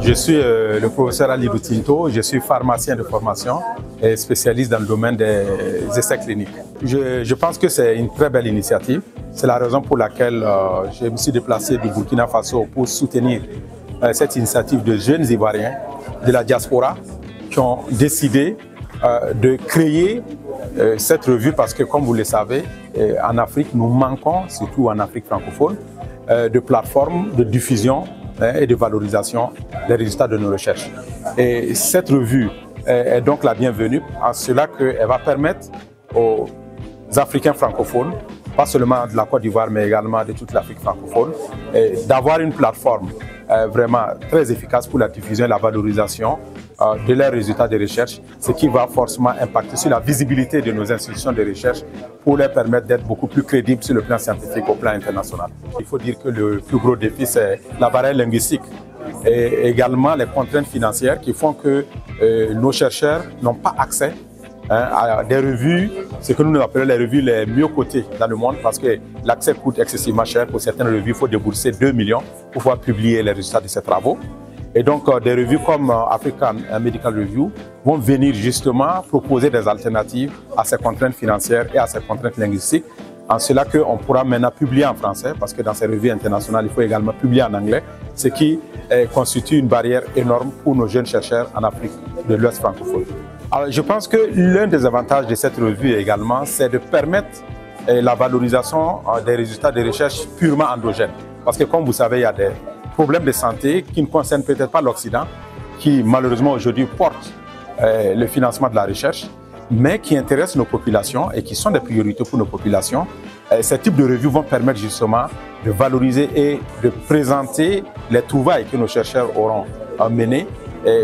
Je suis le professeur Ali Doutinto, je suis pharmacien de formation et spécialiste dans le domaine des essais cliniques. Je pense que c'est une très belle initiative. C'est la raison pour laquelle je me suis déplacé du Burkina Faso pour soutenir cette initiative de jeunes Ivoiriens de la diaspora qui ont décidé de créer cette revue parce que, comme vous le savez, en Afrique, nous manquons, surtout en Afrique francophone, de plateformes de diffusion et de valorisation des résultats de nos recherches. Et cette revue est donc la bienvenue en cela qu'elle va permettre aux Africains francophones, pas seulement de la Côte d'Ivoire mais également de toute l'Afrique francophone, d'avoir une plateforme vraiment très efficace pour la diffusion et la valorisation de leurs résultats de recherche, ce qui va forcément impacter sur la visibilité de nos institutions de recherche pour leur permettre d'être beaucoup plus crédibles sur le plan scientifique au plan international. Il faut dire que le plus gros défi, c'est la barrière linguistique et également les contraintes financières qui font que nos chercheurs n'ont pas accès à des revues, ce que nous appelons les revues les mieux cotées dans le monde, parce que l'accès coûte excessivement cher. Pour certaines revues, il faut débourser 2 millions pour pouvoir publier les résultats de ces travaux. Et donc, des revues comme African Medical Review vont venir justement proposer des alternatives à ces contraintes financières et à ces contraintes linguistiques, en cela qu'on pourra maintenant publier en français, parce que dans ces revues internationales, il faut également publier en anglais, ce qui constitue une barrière énorme pour nos jeunes chercheurs en Afrique de l'Ouest francophone. Alors, je pense que l'un des avantages de cette revue également, c'est de permettre la valorisation des résultats de recherche purement endogènes. Parce que, comme vous savez, il y a des problèmes de santé qui ne concernent peut-être pas l'Occident, qui malheureusement aujourd'hui portent le financement de la recherche, mais qui intéressent nos populations et qui sont des priorités pour nos populations. Ces types de revues vont permettre justement de valoriser et de présenter les trouvailles que nos chercheurs auront menées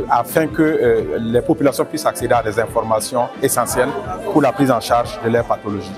afin que les populations puissent accéder à des informations essentielles pour la prise en charge de leurs pathologies.